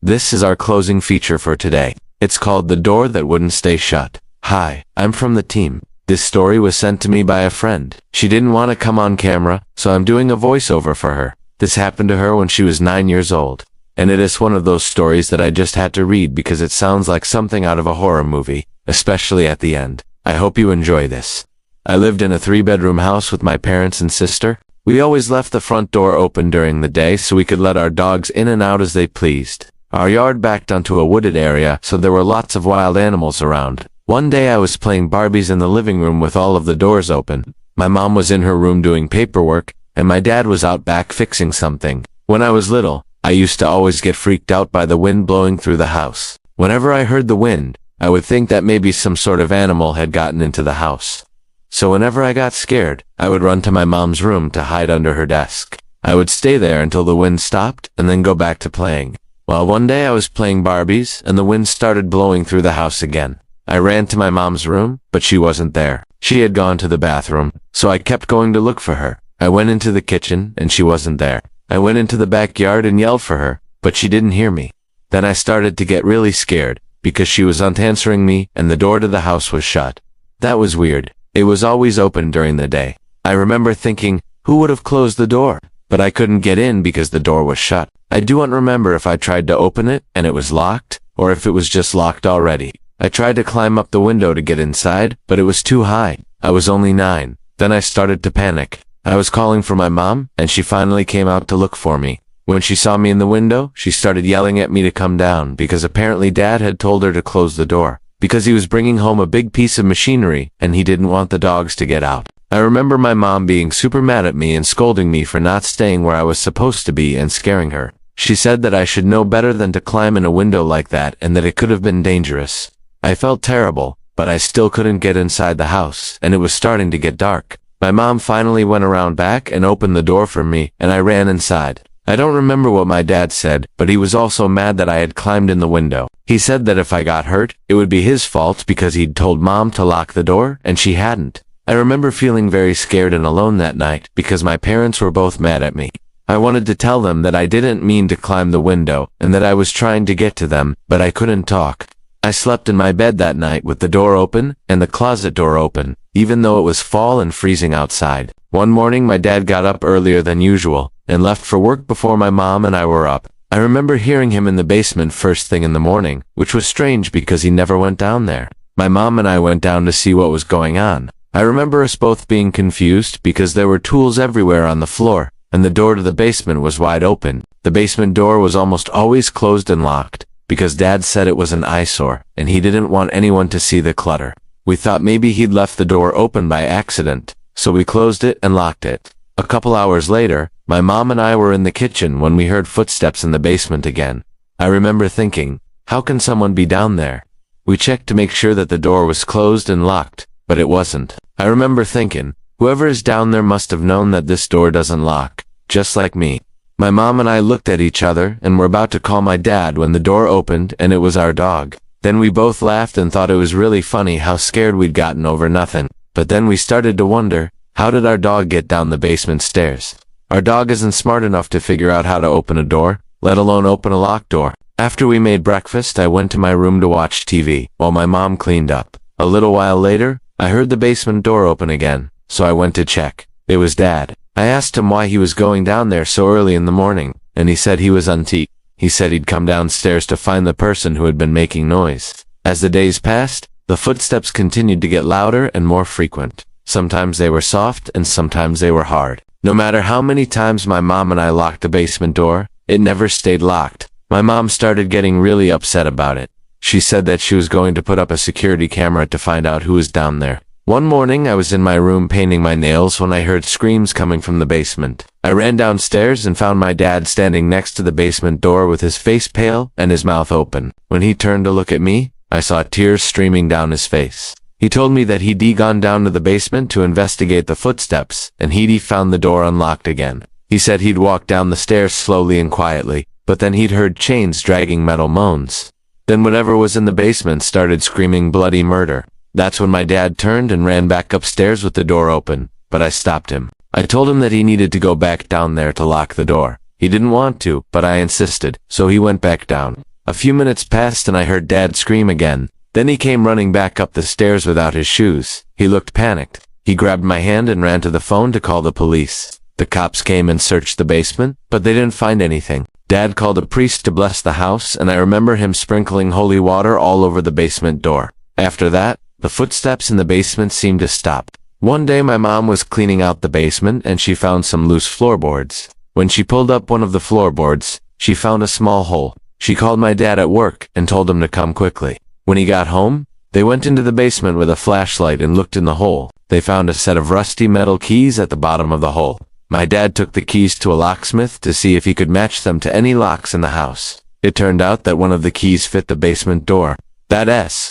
This is our closing feature for today. It's called The Door That Wouldn't Stay Shut. Hi, I'm from the team. This story was sent to me by a friend. She didn't want to come on camera, so I'm doing a voiceover for her. This happened to her when she was 9 years old. And it is one of those stories that I just had to read because it sounds like something out of a horror movie, especially at the end. I hope you enjoy this. I lived in a 3-bedroom house with my parents and sister. We always left the front door open during the day so we could let our dogs in and out as they pleased. Our yard backed onto a wooded area, so there were lots of wild animals around. One day I was playing Barbies in the living room with all of the doors open. My mom was in her room doing paperwork, and my dad was out back fixing something. When I was little, I used to always get freaked out by the wind blowing through the house. Whenever I heard the wind, I would think that maybe some sort of animal had gotten into the house. So whenever I got scared, I would run to my mom's room to hide under her desk. I would stay there until the wind stopped and then go back to playing. Well, one day I was playing Barbies and the wind started blowing through the house again. I ran to my mom's room, but she wasn't there. She had gone to the bathroom, so I kept going to look for her. I went into the kitchen and she wasn't there. I went into the backyard and yelled for her, but she didn't hear me. Then I started to get really scared because she wasn't answering me and the door to the house was shut. That was weird. It was always open during the day. I remember thinking, who would have closed the door? But I couldn't get in because the door was shut. I don't remember if I tried to open it and it was locked, or if it was just locked already. I tried to climb up the window to get inside, but it was too high. I was only 9. Then I started to panic. I was calling for my mom, and she finally came out to look for me. When she saw me in the window, she started yelling at me to come down because apparently Dad had told her to close the door because he was bringing home a big piece of machinery and he didn't want the dogs to get out. I remember my mom being super mad at me and scolding me for not staying where I was supposed to be and scaring her. She said that I should know better than to climb in a window like that and that it could have been dangerous. I felt terrible, but I still couldn't get inside the house, and it was starting to get dark. My mom finally went around back and opened the door for me, and I ran inside. I don't remember what my dad said, but he was also mad that I had climbed in the window. He said that if I got hurt, it would be his fault because he'd told Mom to lock the door, and she hadn't. I remember feeling very scared and alone that night because my parents were both mad at me. I wanted to tell them that I didn't mean to climb the window, and that I was trying to get to them, but I couldn't talk. I slept in my bed that night with the door open and the closet door open, even though it was fall and freezing outside. One morning my dad got up earlier than usual and left for work before my mom and I were up. I remember hearing him in the basement first thing in the morning, which was strange because he never went down there. My mom and I went down to see what was going on. I remember us both being confused because there were tools everywhere on the floor, and the door to the basement was wide open. The basement door was almost always closed and locked, because Dad said it was an eyesore, and he didn't want anyone to see the clutter. We thought maybe he'd left the door open by accident, so we closed it and locked it. A couple hours later, my mom and I were in the kitchen when we heard footsteps in the basement again. I remember thinking, how can someone be down there? We checked to make sure that the door was closed and locked, but it wasn't. I remember thinking, whoever is down there must have known that this door doesn't lock, just like me. My mom and I looked at each other and were about to call my dad when the door opened and it was our dog. Then we both laughed and thought it was really funny how scared we'd gotten over nothing. But then we started to wonder, how did our dog get down the basement stairs? Our dog isn't smart enough to figure out how to open a door, let alone open a locked door. After we made breakfast, I went to my room to watch TV while my mom cleaned up. A little while later, I heard the basement door open again, so I went to check. It was Dad. I asked him why he was going down there so early in the morning, and he said he was antique. He said he'd come downstairs to find the person who had been making noise. As the days passed, the footsteps continued to get louder and more frequent. Sometimes they were soft and sometimes they were hard. No matter how many times my mom and I locked the basement door, it never stayed locked. My mom started getting really upset about it. She said that she was going to put up a security camera to find out who was down there. One morning, I was in my room painting my nails when I heard screams coming from the basement. I ran downstairs and found my dad standing next to the basement door with his face pale and his mouth open. When he turned to look at me, I saw tears streaming down his face. He told me that he'd gone down to the basement to investigate the footsteps, and he'd found the door unlocked again. He said he'd walked down the stairs slowly and quietly, but then he'd heard chains dragging metal moans. Then whatever was in the basement started screaming bloody murder. That's when my dad turned and ran back upstairs with the door open, but I stopped him. I told him that he needed to go back down there to lock the door. He didn't want to, but I insisted, so he went back down. A few minutes passed and I heard Dad scream again. Then he came running back up the stairs without his shoes. He looked panicked. He grabbed my hand and ran to the phone to call the police. The cops came and searched the basement, but they didn't find anything. Dad called a priest to bless the house, and I remember him sprinkling holy water all over the basement door. After that, the footsteps in the basement seemed to stop. One day my mom was cleaning out the basement and she found some loose floorboards. When she pulled up one of the floorboards, she found a small hole. She called my dad at work and told him to come quickly. When he got home, they went into the basement with a flashlight and looked in the hole. They found a set of rusty metal keys at the bottom of the hole. My dad took the keys to a locksmith to see if he could match them to any locks in the house. It turned out that one of the keys fit the basement door.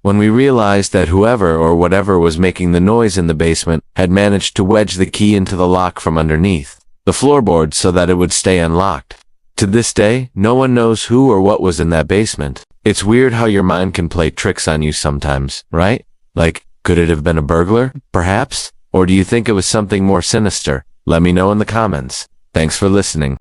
When we realized that whoever or whatever was making the noise in the basement had managed to wedge the key into the lock from underneath the floorboard so that it would stay unlocked. To this day, no one knows who or what was in that basement. It's weird how your mind can play tricks on you sometimes, right? Like, could it have been a burglar, perhaps? Or do you think it was something more sinister? Let me know in the comments. Thanks for listening.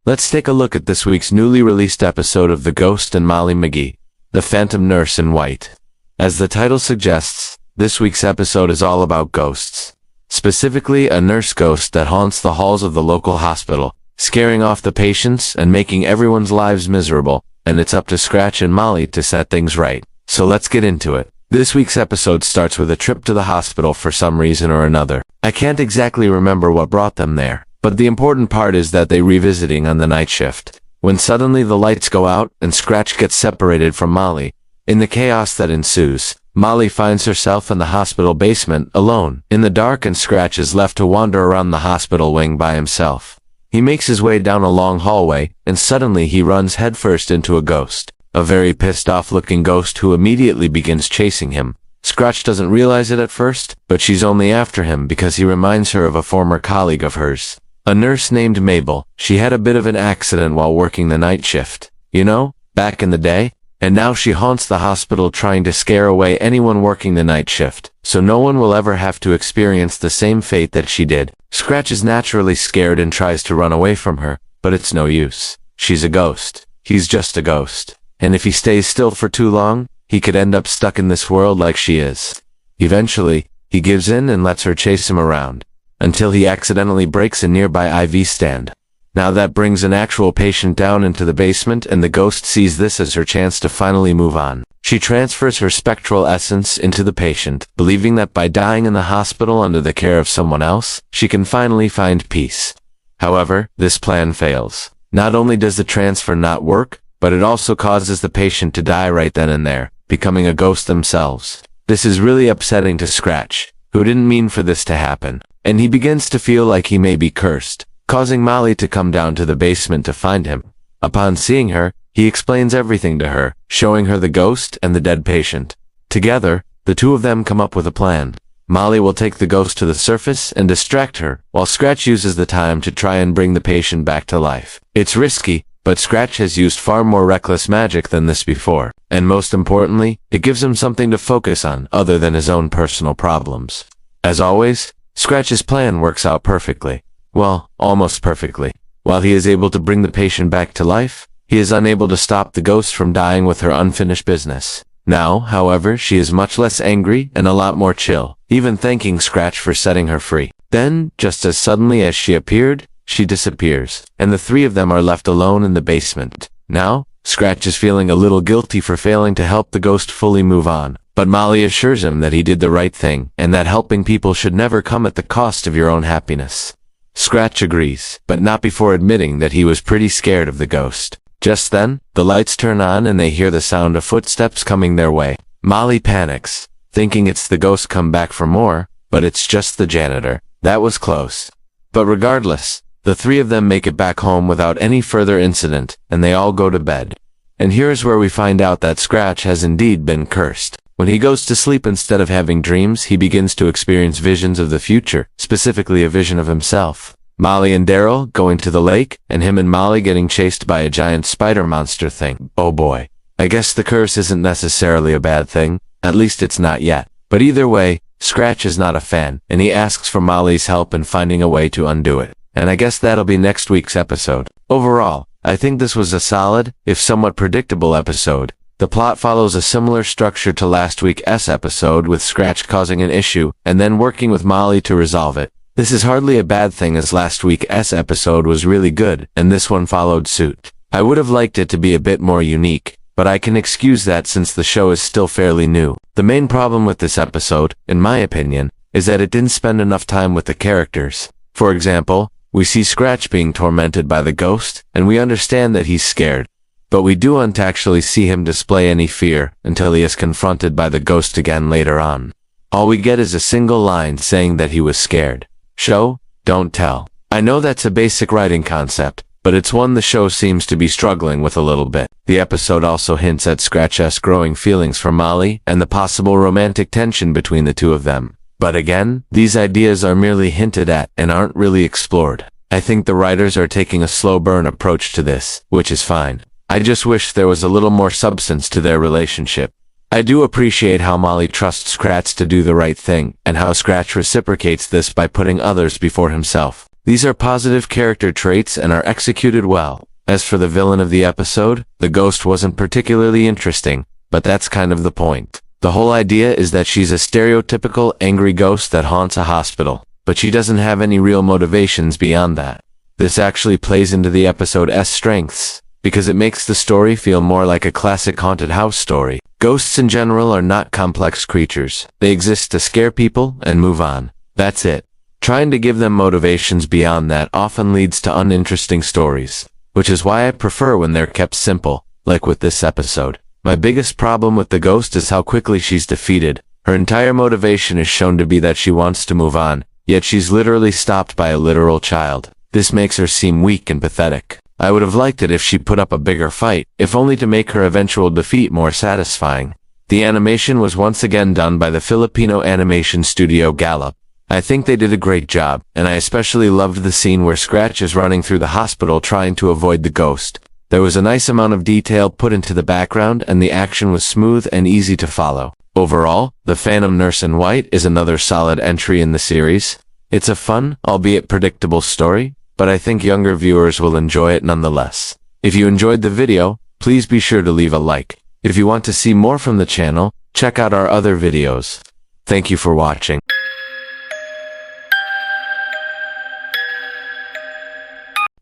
Let's take a look at this week's newly released episode of The Ghost and Molly McGee, the Phantom Nurse in White. As the title suggests, this week's episode is all about ghosts. Specifically, a nurse ghost that haunts the halls of the local hospital, scaring off the patients and making everyone's lives miserable, and it's up to Scratch and Molly to set things right. So let's get into it. This week's episode starts with a trip to the hospital for some reason or another. I can't exactly remember what brought them there, but the important part is that they're revisiting on the night shift, when suddenly the lights go out and Scratch gets separated from Molly. In the chaos that ensues, Molly finds herself in the hospital basement, alone, in the dark, and Scratch is left to wander around the hospital wing by himself. He makes his way down a long hallway, and suddenly he runs headfirst into a ghost. A very pissed-off looking ghost who immediately begins chasing him. Scratch doesn't realize it at first, but she's only after him because he reminds her of a former colleague of hers. A nurse named Mabel. She had a bit of an accident while working the night shift. You know, back in the day? And now she haunts the hospital trying to scare away anyone working the night shift, so no one will ever have to experience the same fate that she did. Scratch is naturally scared and tries to run away from her, but it's no use. She's a ghost. He's just a ghost. And if he stays still for too long, he could end up stuck in this world like she is. Eventually, he gives in and lets her chase him around, until he accidentally breaks a nearby IV stand. Now that brings an actual patient down into the basement, and the ghost sees this as her chance to finally move on. She transfers her spectral essence into the patient, believing that by dying in the hospital under the care of someone else, she can finally find peace. However, this plan fails. Not only does the transfer not work, but it also causes the patient to die right then and there, becoming a ghost themselves. This is really upsetting to Scratch, who didn't mean for this to happen, and he begins to feel like he may be cursed, causing Molly to come down to the basement to find him. Upon seeing her, he explains everything to her, showing her the ghost and the dead patient. Together, the two of them come up with a plan. Molly will take the ghost to the surface and distract her, while Scratch uses the time to try and bring the patient back to life. It's risky, but Scratch has used far more reckless magic than this before, and most importantly, it gives him something to focus on other than his own personal problems. As always, Scratch's plan works out perfectly. Well, almost perfectly. While he is able to bring the patient back to life, he is unable to stop the ghost from dying with her unfinished business. Now, however, she is much less angry and a lot more chill, even thanking Scratch for setting her free. Then, just as suddenly as she appeared, she disappears, and the three of them are left alone in the basement. Now, Scratch is feeling a little guilty for failing to help the ghost fully move on, but Molly assures him that he did the right thing, and that helping people should never come at the cost of your own happiness. Scratch agrees, but not before admitting that he was pretty scared of the ghost. Just then, the lights turn on and they hear the sound of footsteps coming their way. Molly panics, thinking it's the ghost come back for more, but it's just the janitor. That was close. But regardless, the three of them make it back home without any further incident, and they all go to bed. And here's where we find out that Scratch has indeed been cursed. When he goes to sleep, instead of having dreams, he begins to experience visions of the future, specifically a vision of himself, Molly and Daryl going to the lake, and him and Molly getting chased by a giant spider monster thing. Oh boy. I guess the curse isn't necessarily a bad thing, at least it's not yet. But either way, Scratch is not a fan, and he asks for Molly's help in finding a way to undo it. and I guess that'll be next week's episode. Overall, I think this was a solid, if somewhat predictable episode. The plot follows a similar structure to last week's episode, with Scratch causing an issue and then working with Molly to resolve it. This is hardly a bad thing, as last week's episode was really good and this one followed suit. I would have liked it to be a bit more unique, but I can excuse that since the show is still fairly new. The main problem with this episode, in my opinion, is that it didn't spend enough time with the characters. For example, we see Scratch being tormented by the ghost, and we understand that he's scared. But we don't actually see him display any fear until he is confronted by the ghost again later on. All we get is a single line saying that he was scared. Show, don't tell. I know that's a basic writing concept, but it's one the show seems to be struggling with a little bit. The episode also hints at Scratch's growing feelings for Molly and the possible romantic tension between the two of them. But again, these ideas are merely hinted at and aren't really explored. I think the writers are taking a slow burn approach to this, which is fine. I just wish there was a little more substance to their relationship. I do appreciate how Molly trusts Scratch to do the right thing, and how Scratch reciprocates this by putting others before himself. These are positive character traits and are executed well. As for the villain of the episode, the ghost wasn't particularly interesting, but that's kind of the point. The whole idea is that she's a stereotypical angry ghost that haunts a hospital, but she doesn't have any real motivations beyond that. This actually plays into the episode's strengths, because it makes the story feel more like a classic haunted house story. Ghosts in general are not complex creatures. They exist to scare people and move on. That's it. Trying to give them motivations beyond that often leads to uninteresting stories, which is why I prefer when they're kept simple, like with this episode. My biggest problem with the ghost is how quickly she's defeated. Her entire motivation is shown to be that she wants to move on, yet she's literally stopped by a literal child. This makes her seem weak and pathetic. I would have liked it if she put up a bigger fight, if only to make her eventual defeat more satisfying. The animation was once again done by the Filipino animation studio Gallup. I think they did a great job, and I especially loved the scene where Scratch is running through the hospital trying to avoid the ghost. There was a nice amount of detail put into the background, and the action was smooth and easy to follow. Overall, The Phantom Nurse in White is another solid entry in the series. It's a fun, albeit predictable story, but I think younger viewers will enjoy it nonetheless. If you enjoyed the video, please be sure to leave a like. If you want to see more from the channel, check out our other videos. Thank you for watching.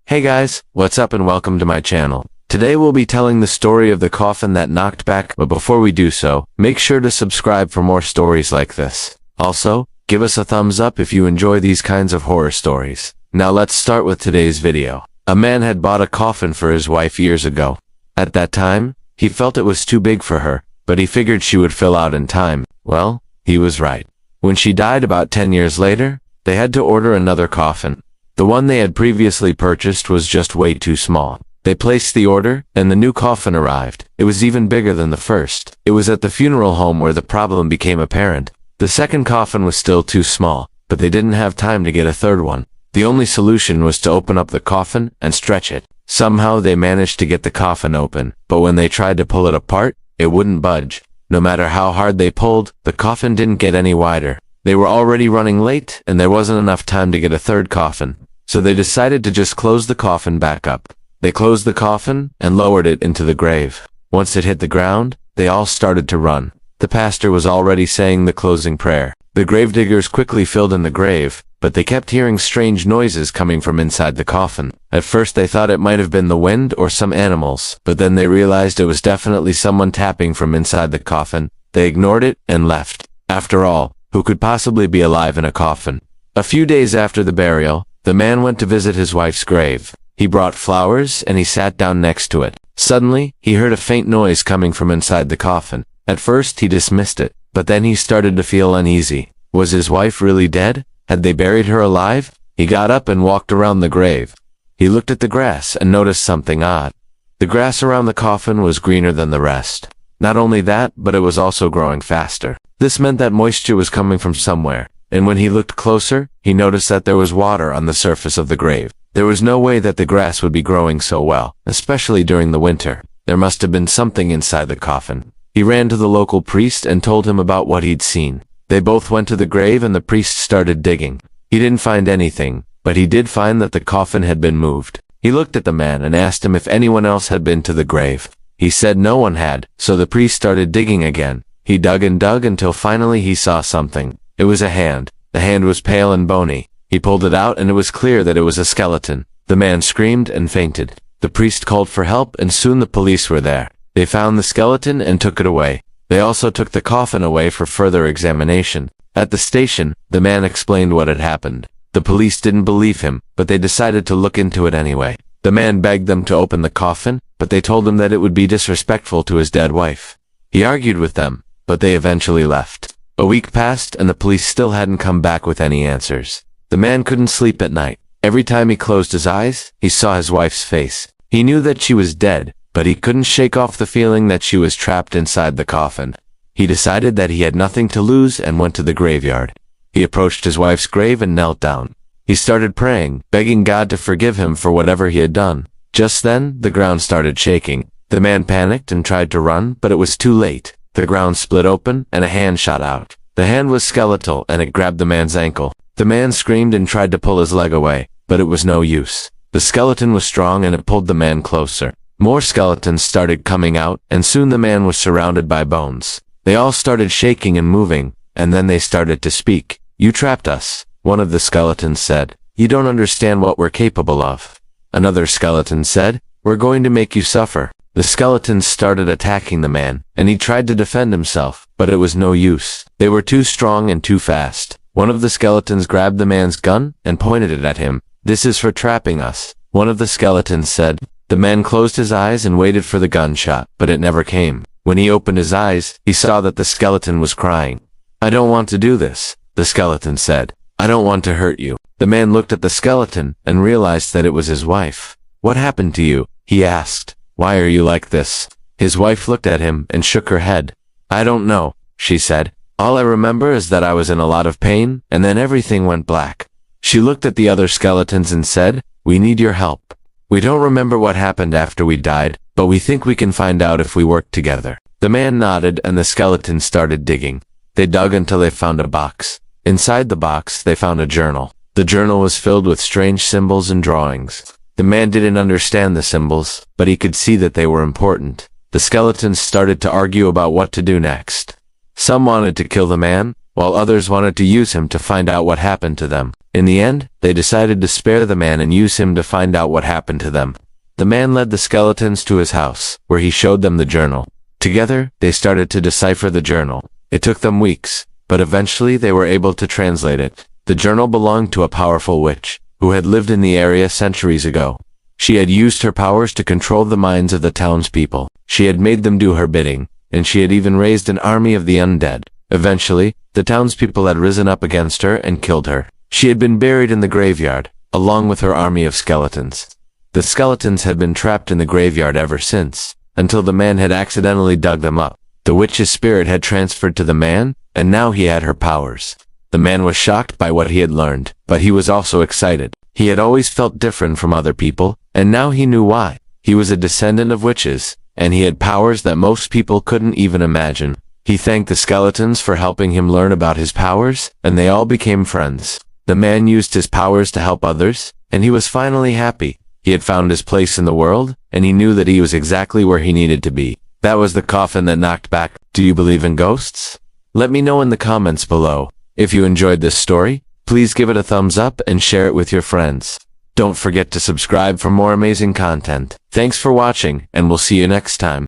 Hey guys, what's up and welcome to my channel. Today we'll be telling the story of the coffin that knocked back, but before we do so, make sure to subscribe for more stories like this. Also, give us a thumbs up if you enjoy these kinds of horror stories. Now let's start with today's video. A man had bought a coffin for his wife years ago. At that time, he felt it was too big for her, but he figured she would fill out in time. Well, he was right. When she died about 10 years later, they had to order another coffin. The one they had previously purchased was just way too small. They placed the order, and the new coffin arrived. It was even bigger than the first. It was at the funeral home where the problem became apparent. The second coffin was still too small, but they didn't have time to get a third one. The only solution was to open up the coffin and stretch it. Somehow they managed to get the coffin open, but when they tried to pull it apart, it wouldn't budge. No matter how hard they pulled, the coffin didn't get any wider. They were already running late, and there wasn't enough time to get a third coffin. So they decided to just close the coffin back up. They closed the coffin and lowered it into the grave. Once it hit the ground, they all started to run. The pastor was already saying the closing prayer. The gravediggers quickly filled in the grave, but they kept hearing strange noises coming from inside the coffin. At first they thought it might have been the wind or some animals, but then they realized it was definitely someone tapping from inside the coffin. They ignored it and left. After all, who could possibly be alive in a coffin? A few days after the burial, the man went to visit his wife's grave. He brought flowers and he sat down next to it. Suddenly, he heard a faint noise coming from inside the coffin. At first, he dismissed it, but then he started to feel uneasy. Was his wife really dead? Had they buried her alive? He got up and walked around the grave. He looked at the grass and noticed something odd. The grass around the coffin was greener than the rest. Not only that, but it was also growing faster. This meant that moisture was coming from somewhere, and when he looked closer, he noticed that there was water on the surface of the grave. There was no way that the grass would be growing so well, especially during the winter. There must have been something inside the coffin. He ran to the local priest and told him about what he'd seen. They both went to the grave and the priest started digging. He didn't find anything, but he did find that the coffin had been moved. He looked at the man and asked him if anyone else had been to the grave. He said no one had, so the priest started digging again. He dug and dug until finally he saw something. It was a hand. The hand was pale and bony. He pulled it out and it was clear that it was a skeleton. The man screamed and fainted. The priest called for help and soon the police were there. They found the skeleton and took it away. They also took the coffin away for further examination. At the station, the man explained what had happened. The police didn't believe him, but they decided to look into it anyway. The man begged them to open the coffin, but they told him that it would be disrespectful to his dead wife. He argued with them, but they eventually left. A week passed and the police still hadn't come back with any answers. The man couldn't sleep at night. Every time he closed his eyes, he saw his wife's face. He knew that she was dead, but he couldn't shake off the feeling that she was trapped inside the coffin. He decided that he had nothing to lose and went to the graveyard. He approached his wife's grave and knelt down. He started praying, begging God to forgive him for whatever he had done. Just then, the ground started shaking. The man panicked and tried to run, but it was too late. The ground split open and a hand shot out. The hand was skeletal and it grabbed the man's ankle. The man screamed and tried to pull his leg away, but it was no use. The skeleton was strong and it pulled the man closer. More skeletons started coming out, and soon the man was surrounded by bones. They all started shaking and moving, and then they started to speak. "You trapped us," one of the skeletons said. "You don't understand what we're capable of." Another skeleton said, "We're going to make you suffer." The skeletons started attacking the man, and he tried to defend himself, but it was no use. They were too strong and too fast. One of the skeletons grabbed the man's gun and pointed it at him. "This is for trapping us," one of the skeletons said. The man closed his eyes and waited for the gunshot, but it never came. When he opened his eyes, he saw that the skeleton was crying. "I don't want to do this," the skeleton said. "I don't want to hurt you." The man looked at the skeleton and realized that it was his wife. "What happened to you?" he asked. "Why are you like this?" His wife looked at him and shook her head. "I don't know," she said. "All I remember is that I was in a lot of pain, and then everything went black." She looked at the other skeletons and said, "We need your help. We don't remember what happened after we died, but we think we can find out if we work together." The man nodded and the skeletons started digging. They dug until they found a box. Inside the box, they found a journal. The journal was filled with strange symbols and drawings. The man didn't understand the symbols, but he could see that they were important. The skeletons started to argue about what to do next. Some wanted to kill the man, while others wanted to use him to find out what happened to them. In the end, they decided to spare the man and use him to find out what happened to them. The man led the skeletons to his house, where he showed them the journal. Together, they started to decipher the journal. It took them weeks, but eventually they were able to translate it. The journal belonged to a powerful witch, who had lived in the area centuries ago. She had used her powers to control the minds of the townspeople. She had made them do her bidding, and she had even raised an army of the undead. Eventually, the townspeople had risen up against her and killed her. She had been buried in the graveyard, along with her army of skeletons. The skeletons had been trapped in the graveyard ever since, until the man had accidentally dug them up. The witch's spirit had transferred to the man, and now he had her powers. The man was shocked by what he had learned, but he was also excited. He had always felt different from other people, and now he knew why. He was a descendant of witches, and he had powers that most people couldn't even imagine. He thanked the skeletons for helping him learn about his powers, and they all became friends. The man used his powers to help others, and he was finally happy. He had found his place in the world, and he knew that he was exactly where he needed to be. That was the coffin that knocked back. Do you believe in ghosts? Let me know in the comments below. If you enjoyed this story, please give it a thumbs up and share it with your friends. Don't forget to subscribe for more amazing content. Thanks for watching, and we'll see you next time.